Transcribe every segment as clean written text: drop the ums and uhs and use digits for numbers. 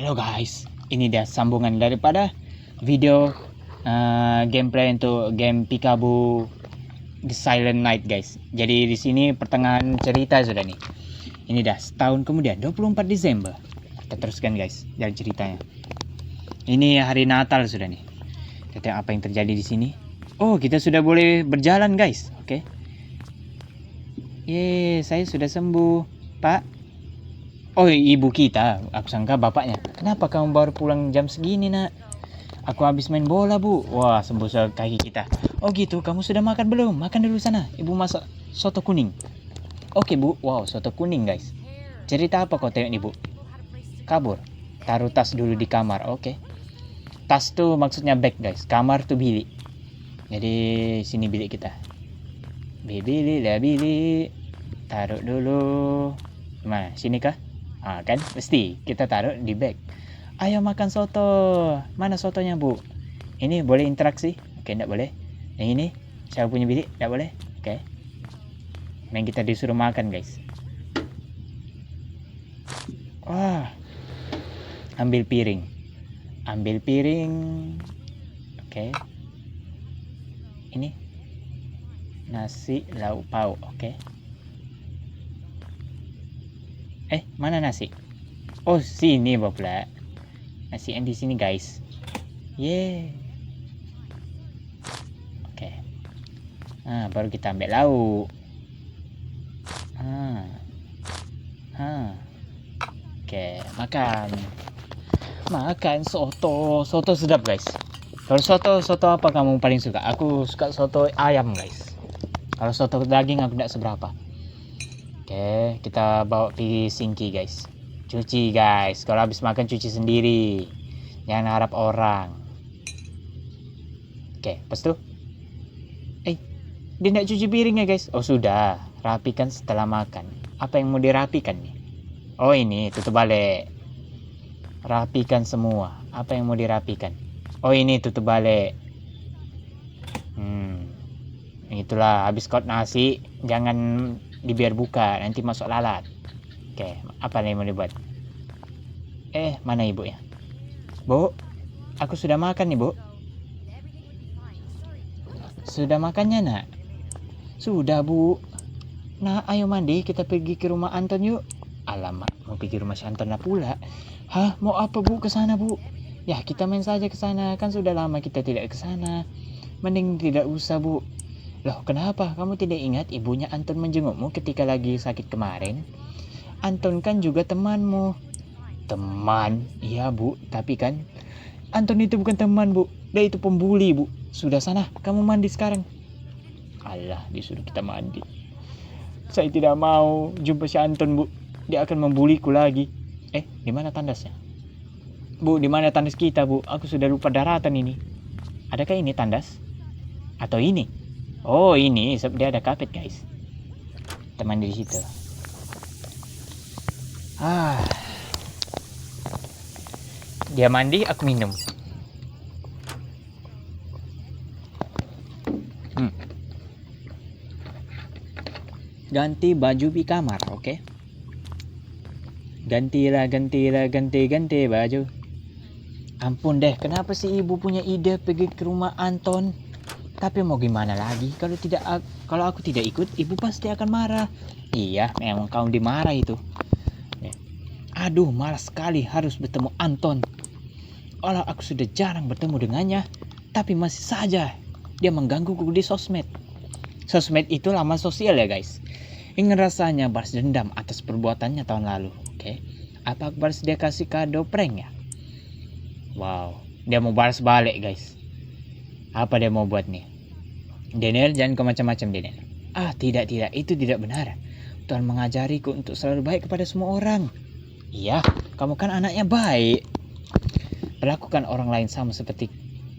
Halo guys, ini dia sambungan daripada video gameplay untuk game Peekaboo The Silent Night guys. Jadi di sini pertengahan cerita sudah nih. Ini dah setahun kemudian 24 Desember. Kita teruskan guys dari ceritanya. Ini hari Natal sudah nih. Kita tengok apa yang terjadi di sini. Oh, kita sudah boleh berjalan guys. Oke. Yeay, saya sudah sembuh, Pak. Oh, ibu kita. Aku sangka bapaknya. Kenapa kamu baru pulang jam segini, nak? Aku habis main bola, Bu. Wah, sembuh kaki kita. Oh gitu, kamu sudah makan belum? Makan dulu sana. Ibu masak soto kuning. Oke, Bu. Wow, soto kuning, guys. Cerita apa kau tengok nih, Bu? Kabur. Taruh tas dulu di kamar. Oke. Tas tuh maksudnya bag, guys. Kamar tuh bilik. Jadi, sini bilik kita. Bilik lah bilik. Taruh dulu. Mana? Sini kah? Kan mesti kita taruh di bag. Ayo makan soto. Mana sotonya, Bu? Ini boleh interaksi? Oke, enggak boleh. Yang ini siapa punya bilik? Enggak boleh. Oke. Main kita disuruh makan, guys. Wah. Ambil piring. Ambil piring. Oke. Ini nasi lauk pauk. Oke. Mana nasi? Oh, sini pula. Nasi yang di sini, guys. Yeay. Oke. Baru kita ambil lauk. Oke, makan. Makan soto. Soto sedap, guys. Kalau soto apa kamu paling suka? Aku suka soto ayam, guys. Kalau soto daging aku tidak seberapa. Oke, kita bawa pergi sinki, guys. Cuci, guys. Kalau habis makan cuci sendiri. Jangan harap orang. Oke, pas tuh. Dia tidak cuci piringnya, guys. Oh, sudah. Rapikan setelah makan. Apa yang mau dirapikan nih? Oh, ini tutup balik. Rapikan semua. Apa yang mau dirapikan? Oh, ini tutup balik. Itulah, habis kot nasi jangan dibiar buka, nanti masuk lalat. Oke, apa nih mau dibuat? Mana ibu ya? Bu, aku sudah makan nih, Bu. Sudah makannya, nak? Sudah, Bu. Nah, ayo mandi, kita pergi ke rumah Anton yuk. Alamak, mau pergi rumah si Anton lah pula. Hah, mau apa, Bu, ke sana, Bu? Ya, kita main saja ke sana, kan sudah lama kita tidak ke sana. Mending tidak usah, Bu. Loh, kenapa? Kamu tidak ingat ibunya Anton menjengukmu ketika lagi sakit kemarin? Anton kan juga temanmu. Teman? Iya, Bu. Tapi kan Anton itu bukan teman, Bu. Dia itu pembuli, Bu. Sudah sana, kamu mandi sekarang. Alah, disuruh kita mandi. Saya tidak mau jumpa si Anton, Bu. Dia akan membuliku lagi. Di mana tandasnya? Bu, di mana tandas kita, Bu? Aku sudah lupa daratan ini. Adakah ini tandas? Atau ini? Oh, ini sebab dia ada kapet, guys. Teman di situ. Dia mandi, aku minum. Ganti baju di kamar, oke? Ganti baju. Ampun deh, kenapa sih ibu punya ide pergi ke rumah Anton? Tapi mau gimana lagi, kalau aku tidak ikut, ibu pasti akan marah. Iya, memang kamu dimarah itu. Aduh, marah sekali harus bertemu Anton. Walau aku sudah jarang bertemu dengannya, tapi masih saja dia menggangguku di sosmed. Sosmed itu laman sosial ya, guys. Ingin rasanya balas dendam atas perbuatannya tahun lalu. Oke. Apa aku balas dia kasih kado prank ya? Wow, dia mau balas balik, guys. Apa dia mau buat nih? Daniel, jangan kau macam-macam, Daniel. Tidak, itu tidak benar. Tuhan mengajariku untuk selalu baik kepada semua orang. Iya, kamu kan anaknya baik. Perlakukan orang lain sama seperti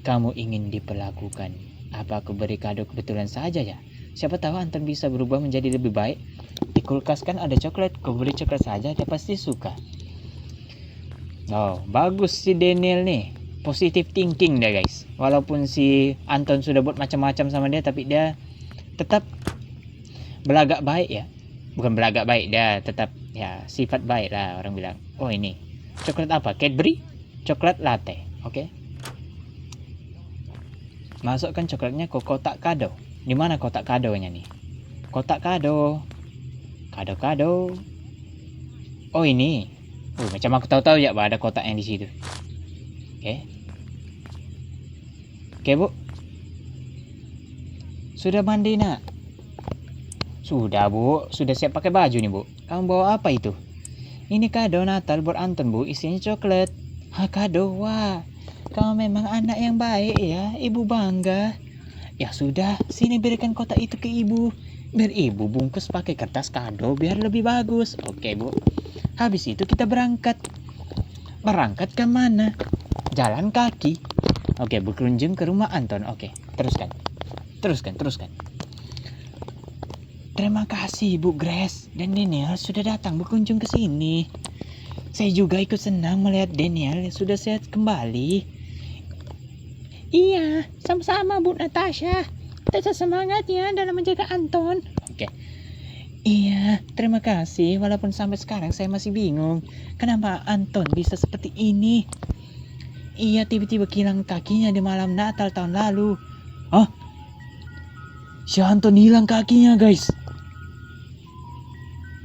kamu ingin diperlakukan. Apa aku beri kado kebetulan saja ya? Siapa tahu Anton bisa berubah menjadi lebih baik. Di kulkas kan ada coklat, kau beri coklat saja, dia pasti suka. Oh, bagus si Daniel nih. Positive thinking dia, guys. Walaupun si Anton sudah buat macam-macam sama dia, tapi dia tetap belagak baik ya. Bukan belagak baik, dia tetap ya sifat baik lah, orang bilang. Oh, ini Coklat apa? Cadbury? Coklat latte. Oke. Masukkan coklatnya ke kotak kado. Di mana kotak kadonya nih? Kotak kado. Kado-kado. Oh ini. Macam aku tahu-tahu ya, ada kotaknya di situ. Oke. Oke, Bu. Sudah mandi, Nak? Sudah, Bu. Sudah siap pakai baju nih, Bu. Kamu bawa apa itu? Ini kado Natal buat Anton, Bu. Isinya coklat. Kado. Wah. Kamu memang anak yang baik ya. Ibu bangga. Ya sudah, sini berikan kotak itu ke ibu. Biar ibu bungkus pakai kertas kado biar lebih bagus. Oke, Bu. Habis itu kita berangkat. Berangkat ke mana? Jalan kaki. Oke, berkunjung ke rumah Anton. Oke, teruskan. Terima kasih Bu Grace dan Daniel sudah datang berkunjung ke sini. Saya juga ikut senang melihat Daniel sudah sehat kembali. Iya, sama-sama Bu Natasha. Tetap semangat ya dalam menjaga Anton. Oke. Iya, terima kasih. Walaupun sampai sekarang saya masih bingung. Kenapa Anton bisa seperti ini? Iya, tiba-tiba hilang kakinya di malam Natal tahun lalu. Hah? Si Anton hilang kakinya, guys.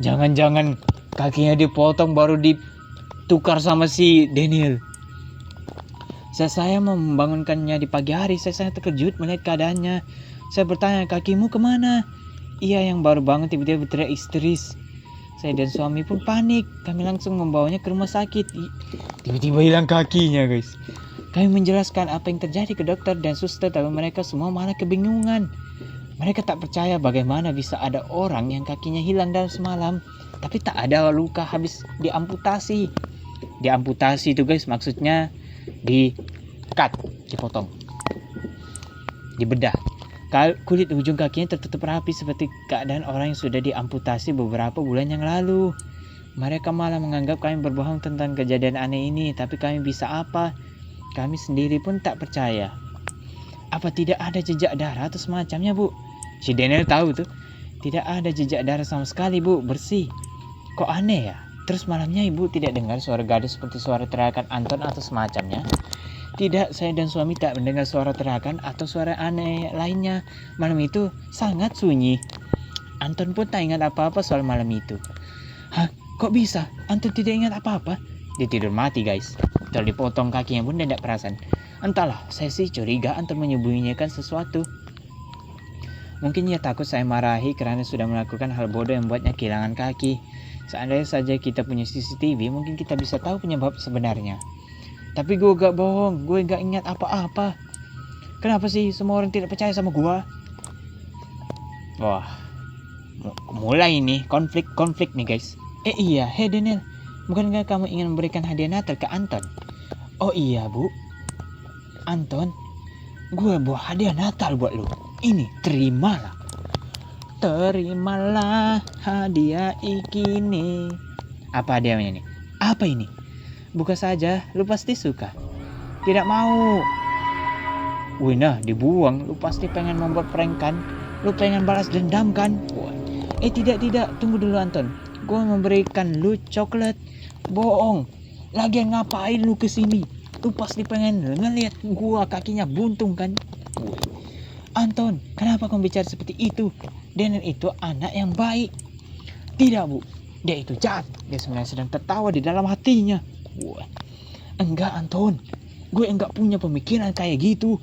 Jangan-jangan kakinya dipotong baru ditukar sama si Daniel. Saya membangunkannya di pagi hari. Saya sangat terkejut melihat keadaannya. Saya bertanya, kakimu kemana? Ia yang baru bangun tiba-tiba berteriak histeris. Saya dan suami pun panik. Kami langsung membawanya ke rumah sakit. Tiba-tiba hilang kakinya, guys. Kami menjelaskan apa yang terjadi ke dokter dan suster, tapi mereka semua malah kebingungan. Mereka tak percaya bagaimana bisa ada orang yang kakinya hilang dalam semalam, tapi tak ada luka habis diamputasi. Diamputasi itu, guys, maksudnya dipotong, dibedah. Kulit ujung kakinya tertutup rapi seperti keadaan orang yang sudah diamputasi beberapa bulan yang lalu. Mereka malah menganggap kami berbohong tentang kejadian aneh ini, tapi kami bisa apa? Kami sendiri pun tak percaya. Apa tidak ada jejak darah atau semacamnya, Bu? Si Daniel tahu tuh. Tidak ada jejak darah sama sekali, Bu. Bersih. Kok aneh ya? Terus malamnya ibu tidak dengar suara gadis seperti suara teriakan Anton atau semacamnya? Tidak, saya dan suami tak mendengar suara teriakan atau suara aneh lainnya. Malam itu sangat sunyi. Anton pun tak ingat apa-apa soal malam itu. Hah? Kok bisa? Anton tidak ingat apa-apa? Dia tidur mati, guys. Setelah dipotong kakinya pun tidak perasan. Entahlah, saya sih curiga Anton menyembunyikan sesuatu. Mungkin ia takut saya marahi karena sudah melakukan hal bodoh yang membuatnya kehilangan kaki. Seandainya saja kita punya CCTV, mungkin kita bisa tahu penyebab sebenarnya. Tapi gue gak bohong, gue gak ingat apa-apa. Kenapa sih semua orang tidak percaya sama gue? Wah, mulai nih konflik nih, guys. Iya, hey Daniel, bukankah kamu ingin memberikan hadiah Natal ke Anton? Oh iya, Bu. Anton, gue bawa hadiah Natal buat lu. Ini, terimalah. Terimalah hadiah ini. Apa hadiahnya nih? Apa ini? Buka saja, lu pasti suka. Tidak mau. Wih, nah, dibuang. Lu pasti pengen membuat prank kan? Lu pengen balas dendam kan? Tidak. Tunggu dulu, Anton. Gue memberikan lu coklat. Bohong. Lagian ngapain lu kesini? Lu pasti pengen ngeliat gua kakinya buntung kan? Anton, kenapa kamu bicara seperti itu? Daniel itu anak yang baik. Tidak, Bu. Dia itu jahat. Dia sebenarnya sedang tertawa di dalam hatinya. Enggak, Anton. Gue enggak punya pemikiran kayak gitu.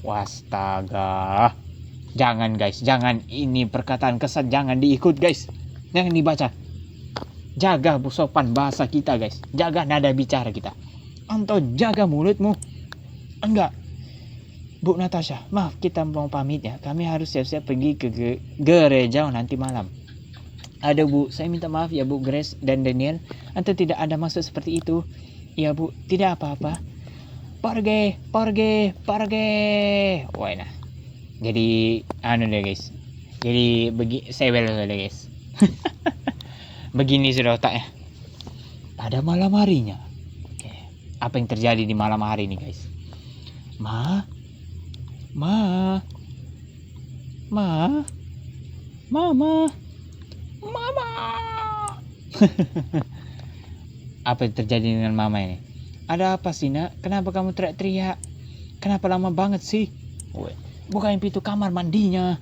Wastaga. Jangan, guys. Jangan. Ini perkataan kesat. Jangan diikut, guys. Jangan dibaca. Jaga sopan bahasa kita, guys. Jaga nada bicara kita. Anton, jaga mulutmu. Enggak. Bu Natasha, maaf kita mau pamit ya. Kami harus siap-siap pergi ke gereja nanti malam. Ada, Bu, saya minta maaf ya Bu Grace dan Daniel. Anton tidak ada maksud seperti itu. Ya, Bu, tidak apa-apa. Pergi. Wah, nah. Jadi, deh, guys. Jadi, sewel deh, guys. Begini sudah otaknya. Pada malam harinya. Oke. Apa yang terjadi di malam hari ini, guys? Mama. Apa yang terjadi dengan mama ini? Ada apa sih nak? Kenapa kamu teriak-teriak? Kenapa lama banget sih? Woi, bukain pintu kamar mandinya.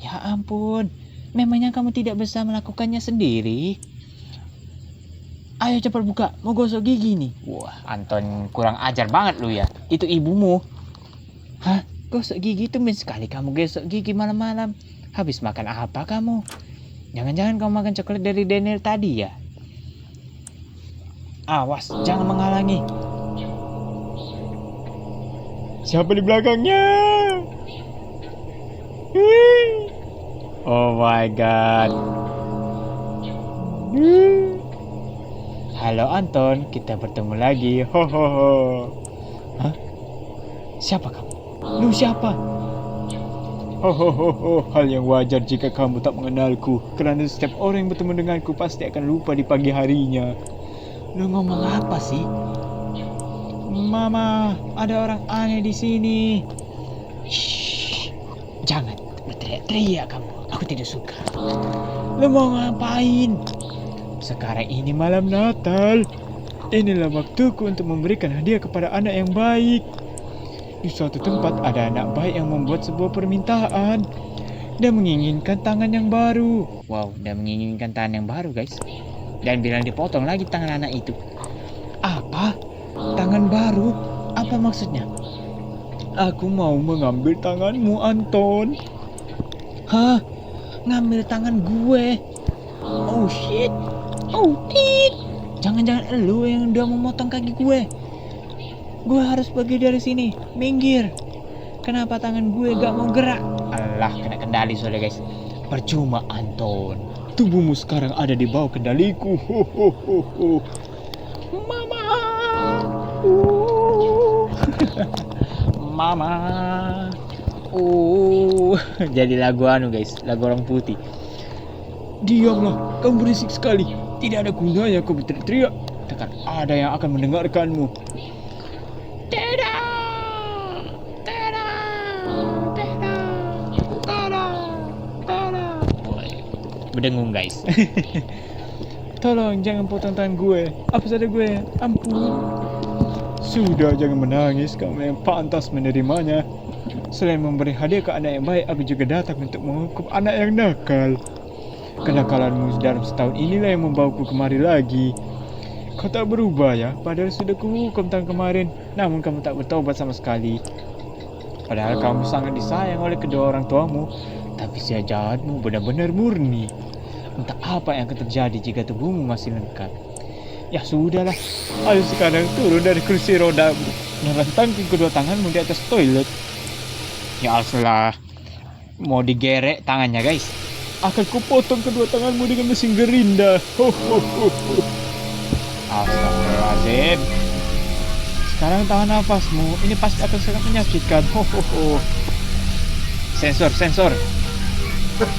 Ya ampun, memangnya kamu tidak bisa melakukannya sendiri? Ayo cepat buka, mau gosok gigi nih. Wah, Anton kurang ajar banget lu ya. Itu ibumu. Hah? Gosok gigi? Tumben sekali kamu gosok gigi malam-malam. Habis makan apa kamu? Jangan-jangan kamu makan coklat dari Daniel tadi ya? Awas, jangan menghalangi. Siapa di belakangnya? Oh my god. Halo Anton, kita bertemu lagi. Ho ho ho. Hah? Siapa kamu? Lu siapa? Ho ho ho ho. Hal yang wajar jika kamu tak mengenalku, karena setiap orang yang bertemu denganku pasti akan lupa di pagi harinya. Lu ngomong apa sih? Mama, ada orang aneh di sini. Shh, jangan berteriak-teriak kamu. Aku tidak suka. Lu mau ngapain? Sekarang ini malam Natal. Inilah waktuku untuk memberikan hadiah kepada anak yang baik. Di suatu tempat ada anak baik yang membuat sebuah permintaan. Dia menginginkan tangan yang baru. Wow, dia menginginkan tangan yang baru guys. Dan bilang dipotong lagi tangan anak itu. Apa? Tangan baru? Apa maksudnya? Aku mau mengambil tanganmu, Anton. Hah? Ngambil tangan gue? Oh shit. Oh shit. Jangan-jangan elu yang udah memotong kaki gue. Gue harus pergi dari sini. Minggir. Kenapa tangan gue gak mau gerak? Alah, kena kendali soalnya guys. Percuma Anton. Tubuhmu sekarang ada di bawah kendaliku. Ho ho ho ho. Mama. Mama. Jadi lagu guys, lagu orang putih. Diamlah, kamu berisik sekali. Tidak ada gunanya kau berteriak. Takkan ada yang akan mendengarkanmu. Tidak. Berdengung guys. Tolong jangan potong tangan gue. Apa saja gue? Ampun. Sudah, jangan menangis. Kamu yang pantas menerimanya. Selain memberi hadiah ke anak yang baik, aku juga datang untuk menghukum anak yang nakal. Kenakalanmu dalam setahun inilah yang membawaku kemari lagi. Kau tak berubah ya, padahal sudah kuhukum tahun kemarin. Namun kamu tak bertobat sama sekali. Padahal kamu sangat disayang oleh kedua orang tuamu. Tapi si jahatmu benar-benar murni. Entah apa yang akan terjadi jika tubuhmu masih lengkap. Ya sudahlah, ayo sekarang turun dari kursi roda dan rentangkan kedua tanganmu di atas toilet. Ya Allah, mau digerek tangannya guys. Akan kupotong kedua tanganmu dengan mesin gerinda. Ho ho ho ho. Astagfirullahaladzim. Sekarang tahan nafasmu, ini pasti akan sangat menyakitkan. Ho ho ho. Sensor, sensor. Wow.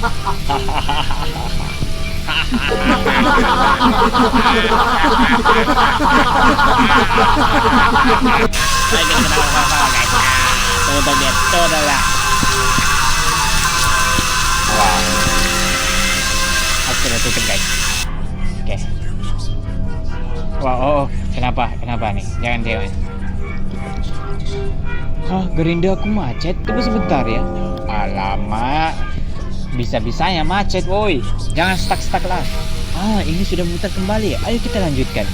Aku sudah tutup guys. Oke. Wow, oh, kenapa nih? Jangan dia. Hah, gerinda aku macet. Tunggu sebentar ya. Alamak. Bisa-bisanya macet, woi. Jangan stuck lah. Ah, ini sudah muter kembali. Ayo kita lanjutkan.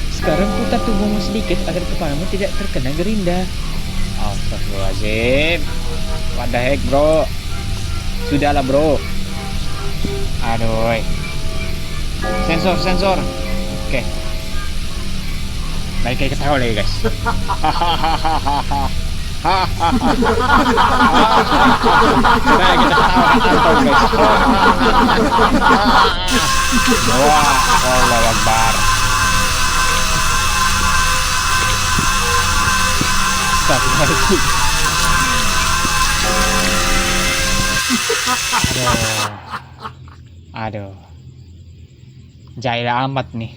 Sekarang putar tubuhmu sedikit agar kepalamu tidak terkena gerinda. Astagfirullahaladzim. What the heck, bro? Sudahlah, bro. Aduh. Sensor, sensor. Oke. Baik, kayak ketawa lagi, guys. Nah, kita ketawa Anton guys. Wah, Allah Akbar. Astagfirullahaladzim. Aduh. Jahil amat nih.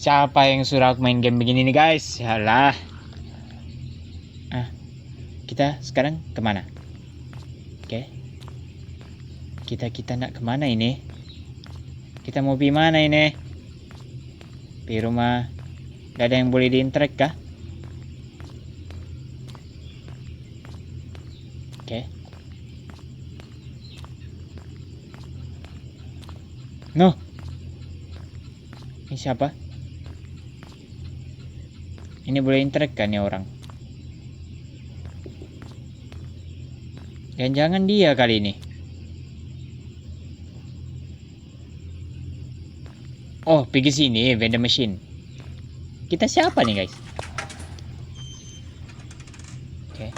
Siapa yang suruh aku main game begini nih guys? Yalah. Kita sekarang kemana? Oke. Kita nak kemana ini? Kita mau pergi mana ini? Di rumah. Gak ada yang boleh diintrek kah? Oke. No. Ini siapa? Ini boleh intrek kan ya orang? Jangan-jangan dia kali ini. Oh, pergi sini, vending machine. Kita siapa nih guys? Oke.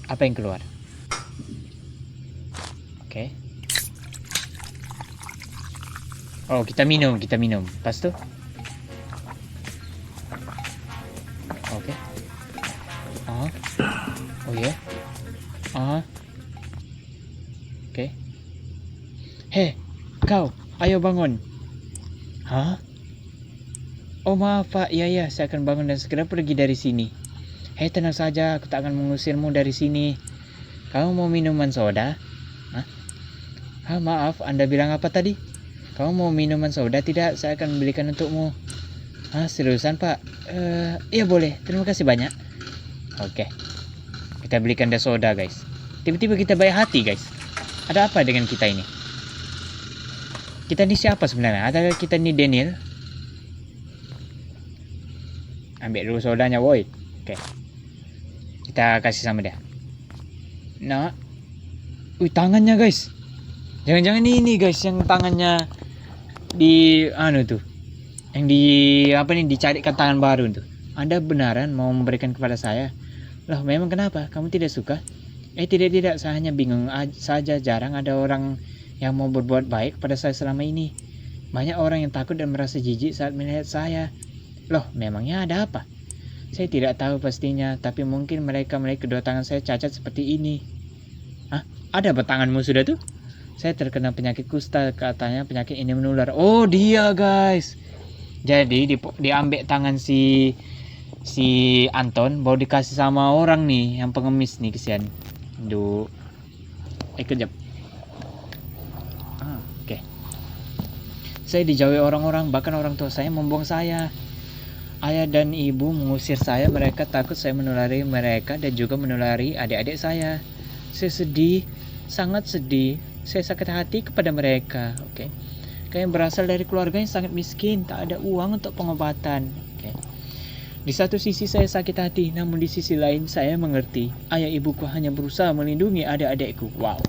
Apa yang keluar? Oke. Oh, kita minum. Pas tuh. Oke. Oh ya. Oke. Hei, kau, ayo bangun. Hah? Oh maaf Pak, iya saya akan bangun dan segera pergi dari sini. Hei tenang saja, aku tak akan mengusirmu dari sini. Kamu mau minuman soda? Hah? Maaf, Anda bilang apa tadi? Kamu mau minuman soda tidak? Saya akan belikan untukmu. Hah, seriusan Pak? Iya boleh, terima kasih banyak. Oke. Kita belikan dia soda guys. Tiba-tiba kita baik hati guys. Ada apa dengan kita ini? Kita ini siapa sebenarnya? Atau kita ini Daniel? Ambil dulu sodanya woi. Oke. Kita kasih sama dia. Nah. Wih tangannya guys. Jangan-jangan ini guys yang tangannya di tuh. Yang dicarikan tangan baru tuh. Anda beneran mau memberikan kepada saya? Loh memang kenapa? Kamu tidak suka? Tidak, saya hanya bingung saja. Jarang ada orang yang mau berbuat baik pada saya selama ini. Banyak orang yang takut dan merasa jijik saat melihat saya. Loh, memangnya ada apa? Saya tidak tahu pastinya, tapi mungkin mereka melihat kedua tangan saya cacat seperti ini. Hah? Ada apa tanganmu sudah tuh? Saya terkena penyakit kusta, katanya penyakit ini menular. Oh, dia guys. Jadi diambil tangan si Anton, baru dikasih sama orang nih, yang pengemis nih kesian. Duh. Kejap. Oke. Saya dijauhi orang-orang, bahkan orang tua saya membuang saya. Ayah dan ibu mengusir saya, mereka takut saya menulari mereka dan juga menulari adik-adik saya. Saya sedih, sangat sedih. Saya sakit hati kepada mereka. Oke. Kayak berasal dari keluarga yang sangat miskin, tak ada uang untuk pengobatan. Oke. Di satu sisi saya sakit hati, namun di sisi lain saya mengerti. Ayah ibuku hanya berusaha melindungi adik-adikku. Wow.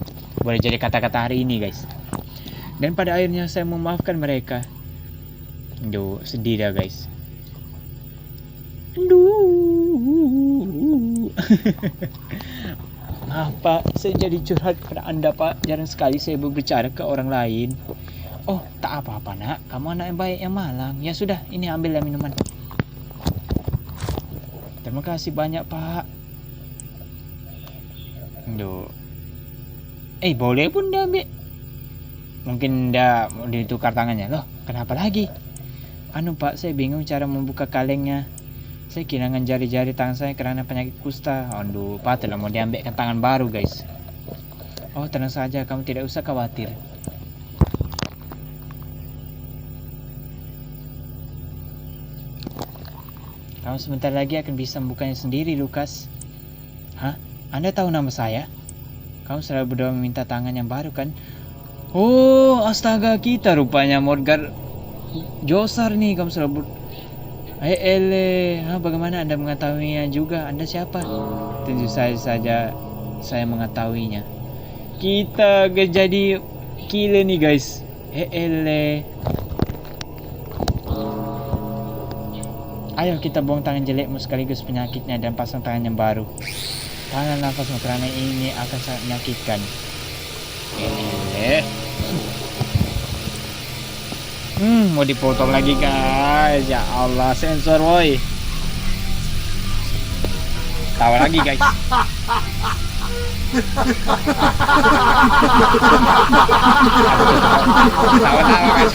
Boleh jadi kata-kata hari ini guys. Dan pada akhirnya saya memaafkan mereka. Duh, sedih dah guys. Duh. Maaf Pak, saya jadi curhat kepada Anda Pak. Jarang sekali saya berbicara ke orang lain. Oh, tak apa-apa nak. Kamu anak yang baik yang malang. Ya sudah, ini ambillah minuman. Terima kasih banyak Pak. Duh. Boleh pun dah ambil. Mungkin dah mau ditukar tangannya. Loh, kenapa lagi? Pak, saya bingung cara membuka kalengnya. Saya kehilangan jari-jari tangan saya karena penyakit kusta. Aduh, patutlah mau diambilkan tangan baru guys. Oh, tenang saja, kamu tidak usah khawatir. Kamu sebentar lagi akan bisa membukanya sendiri, Lukas. Hah? Anda tahu nama saya? Kamu selalu berdoa meminta tangan yang baru kan? Oh, astaga, kita rupanya Morgar Josar nih. Kamu selalu bagaimana Anda mengetahuinya juga? Anda siapa? Tentu saja saya mengetahuinya. Kita jadi gila nih guys. Ayo kita buang tangan jelekmu sekaligus penyakitnya dan pasang tangan yang baru. Tahan nafasmu karena ini akan sangat menyakitkan. Mau dipotong lagi guys. Ya Allah, sensor woi. Tawa lagi guys. Tawa guys.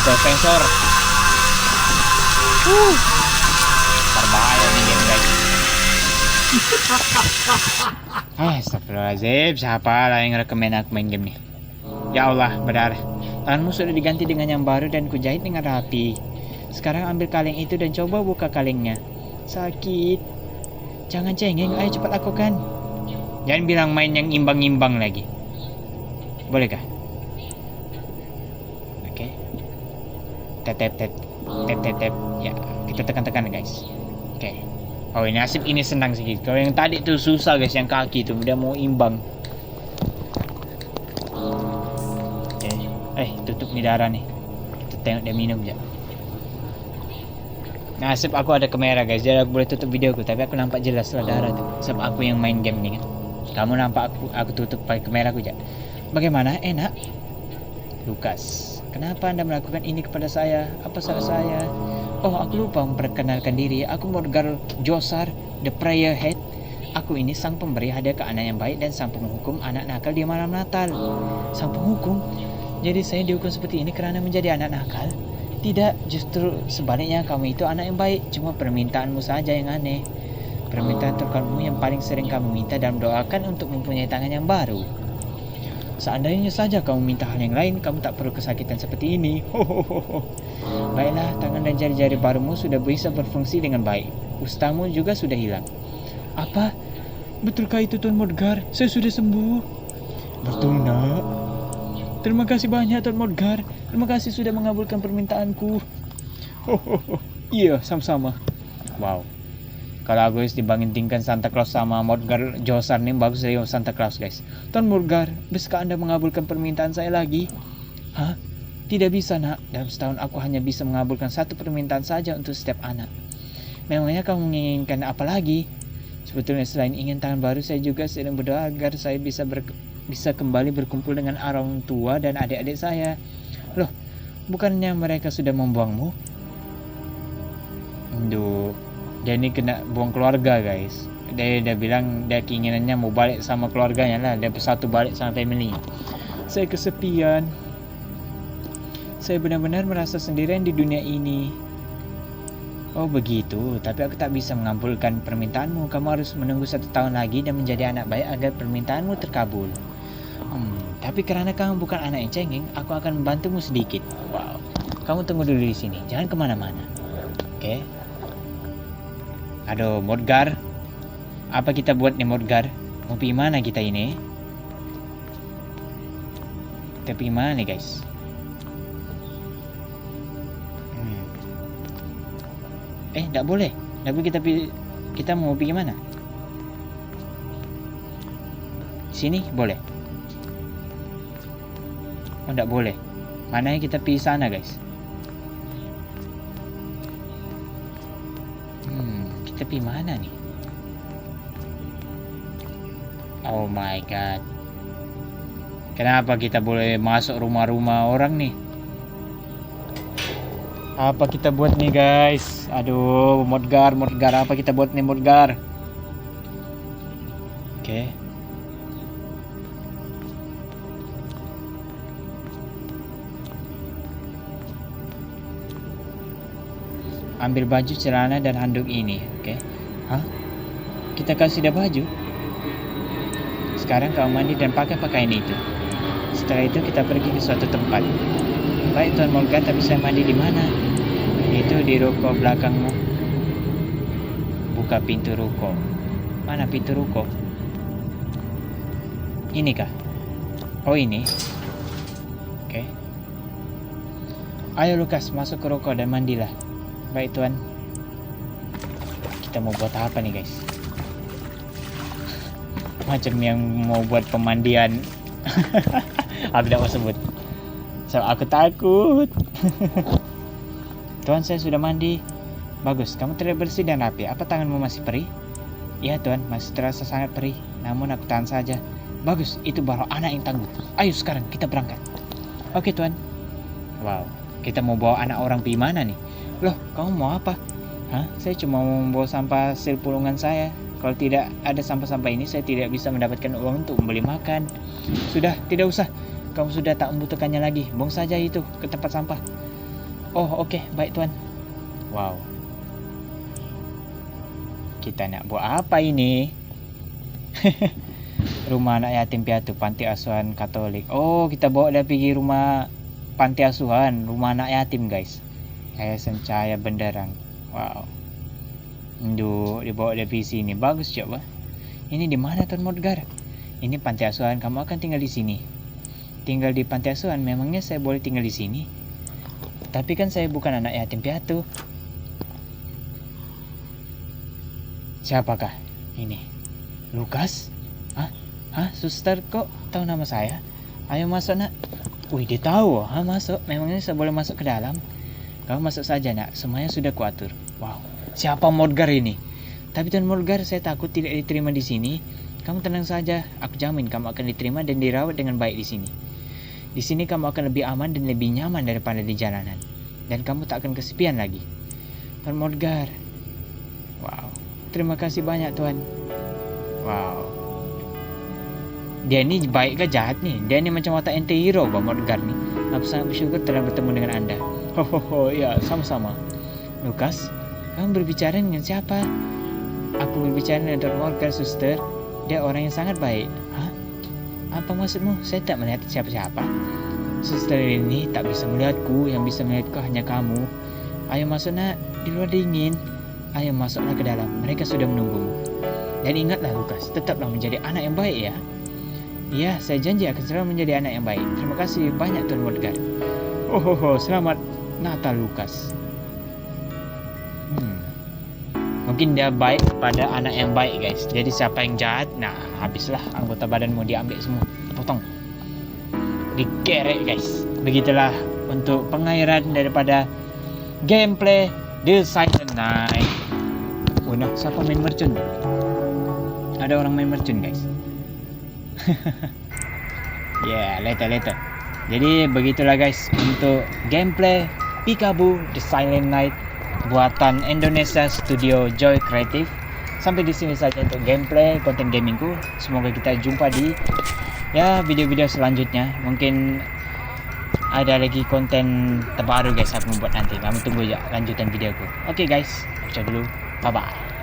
Sensor. Berbahaya nih game guys. Astagfirullahaladzim, siapa lah yang rekomen aku main game nih? Ya Allah, benar. Tanganmu sudah diganti dengan yang baru dan kujahit dengan rapi. Sekarang ambil kaleng itu dan coba buka kalengnya. Sakit. Jangan cengeng, ayo cepat lakukan. Jangan bilang main yang imbang-imbang lagi. Bolehkah? Oke. Tap tap tap. Tap tap tap. Ya, kita tekan-tekan guys. Oke. Oh, ini nasib ini senang sedikit. Kalau yang tadi tuh susah guys, yang kaki tuh udah mau imbang. Oke. Tutup nih darah nih. Kita tengok dia minum aja. Nasib aku ada kamera guys, jadi aku boleh tutup videoku, tapi aku nampak jelas lah darah tuh. Sebab aku yang main game nih kan. Kamu nampak aku tutup pakai kameraku aja. Bagaimana? Enak? Lukas, kenapa Anda melakukan ini kepada saya? Apa salah saya? Oh, aku lupa memperkenalkan diri. Aku Morgar Josar, the Prayer Head. Aku ini sang pemberi hadiah ke anak yang baik dan sang penghukum anak nakal di malam Natal. Sang penghukum? Jadi saya dihukum seperti ini karena menjadi anak nakal? Tidak, justru sebaliknya kamu itu anak yang baik. Cuma permintaanmu saja yang aneh. Permintaan terkamu yang paling sering kamu minta dan doakan untuk mempunyai tangan yang baru. Seandainya saja kamu minta hal yang lain, kamu tak perlu kesakitan seperti ini. Baiklah, tangan dan jari-jari barumu sudah bisa berfungsi dengan baik. Ustamu juga sudah hilang. Apa? Betulkah itu Tuan Morgar? Saya sudah sembuh. Betul nak. Terima kasih banyak Tuan Morgar. Terima kasih sudah mengabulkan permintaanku. Iya, sama-sama. Wow. Kalau aku dibandingkan Santa Claus sama Morgar Josar nih, bagus dari Santa Claus guys. Tuan Morgar, bisakah Anda mengabulkan permintaan saya lagi? Hah? Tidak bisa nak. Dalam setahun aku hanya bisa mengabulkan satu permintaan saja untuk setiap anak. Memangnya kamu menginginkan apa lagi? Sebetulnya selain ingin tangan baru, saya juga sedang berdoa agar saya bisa kembali berkumpul dengan orang tua dan adik-adik saya. Loh, bukannya mereka sudah membuangmu? Duh, dia ini kena buang keluarga guys. Dia bilang dia keinginannya mau balik sama keluarganya lah. Dia bersatu balik sama family. Saya kesepian. Saya benar-benar merasa sendirian di dunia ini. Oh begitu, tapi aku tak bisa mengabulkan permintaanmu. Kamu harus menunggu 1 tahun lagi dan menjadi anak baik agar permintaanmu terkabul. Tapi karena kamu bukan anak yang cengeng, aku akan membantumu sedikit. Wow. Kamu tunggu dulu di sini, jangan kemana-mana. Oke. Aduh, Morgar. Apa kita buat nih Morgar? Mau pergi mana kita ini? Kita pergi mana nih guys? Nggak boleh. Tapi kita mau pergi mana? Sini boleh. Oh, nggak boleh. Mana kita pergi sana guys? Kita pergi mana nih? Oh my god. Kenapa kita boleh masuk rumah-rumah orang nih? Apa kita buat nih guys? Aduh, Morgar, apa kita buat nih Morgar? Oke. Ambil baju, celana dan handuk ini, oke? Hah? Kita kasih dia baju? Sekarang kau mandi dan pakai pakaian itu. Setelah itu kita pergi ke suatu tempat. Baik Tuan Morgan, tapi saya mandi di mana? Itu di ruko belakangmu. Buka pintu ruko. Mana pintu ruko? Ini kah? Oh ini. Oke. Ayo Lukas, masuk ke ruko dan mandilah. Baik Tuan. Kita mau buat apa nih guys? Macam yang mau buat pemandian. Aku tidak mau sebut. So, aku takut. Tuan, saya sudah mandi. Bagus, kamu terlihat bersih dan rapi. Apa tanganmu masih perih? Iya Tuan, masih terasa sangat perih. Namun aku tahan saja. Bagus, itu baru anak yang tangguh. Ayo sekarang kita berangkat. Oke Tuan. Wow, kita mau bawa anak orang pergi mana nih? Loh, kamu mau apa? Hah? Saya cuma mau membawa sampah hasil pulungan saya. Kalau tidak ada sampah-sampah ini, saya tidak bisa mendapatkan uang untuk membeli makan. Sudah, tidak usah. Kamu sudah tak membutuhkannya lagi. Buang saja itu ke tempat sampah. Oh, oke. Baik, Tuan. Wow. Kita nak buat apa ini? Rumah anak yatim piatu, panti asuhan Katolik. Oh, kita bawa dia pergi rumah panti asuhan, rumah anak yatim guys. Yayasan Cahaya Benderang. Wow. Dibawa dia pergi sini. Bagus coba. Ini di mana Tuan Modgar? Ini panti asuhan, kamu akan tinggal di sini. Tinggal di panti asuhan, memangnya saya boleh tinggal di sini? Tapi kan saya bukan anak yatim piatu. Siapakah ini? Lukas? Hah? Suster, kok tahu nama saya? Ayo masuk nak. Wih, dia tahu. Masuk. Memangnya saya boleh masuk ke dalam? Kamu masuk saja nak. Semuanya sudah kuatur. Wow. Siapa Modgar ini? Tapi Tuan Modgar, saya takut tidak diterima di sini. Kamu tenang saja. Aku jamin kamu akan diterima dan dirawat dengan baik di sini. Di sini kamu akan lebih aman dan lebih nyaman daripada di jalanan. Dan kamu tak akan kesepian lagi. Tuan Modgar. Wow. Terima kasih banyak Tuan. Wow. Dia ni baik ke jahat ni? Dia ni macam watak anti-hero Bang Modgar ni. Aku sangat bersyukur telah bertemu dengan anda. Ya, sama-sama. Lukas, kamu berbicara dengan siapa? Aku berbicara dengan Tuan Modgar, suster. Dia orang yang sangat baik. Apa maksudmu? Saya tak melihat siapa-siapa. Suster ini tak bisa melihatku. Yang bisa melihatku hanya kamu. Ayo masuk nak. Di luar dingin. Ayo masuklah ke dalam. Mereka sudah menunggumu. Dan ingatlah Lukas, tetaplah menjadi anak yang baik ya. Iya, saya janji akan selalu menjadi anak yang baik. Terima kasih banyak Tuan Modgar. Selamat Natal Lukas. Mungkin dia baik pada anak yang baik guys. Jadi siapa yang jahat, nah habislah anggota badanmu diambil semua, potong, dikerek guys. Begitulah untuk pengairan daripada gameplay The Silent Night. Nah, siapa main mercun? Ada orang main mercun guys. Later. Jadi begitulah guys untuk gameplay Peekaboo The Silent Night buatan Indonesia Studio Joy Creative. Sampai di sini saja untuk gameplay konten gamingku. Semoga kita jumpa di video-video selanjutnya. Mungkin ada lagi konten terbaru guys aku membuat nanti. Kamu tunggu ya lanjutan videoku. Oke guys, aku dulu. Bye bye.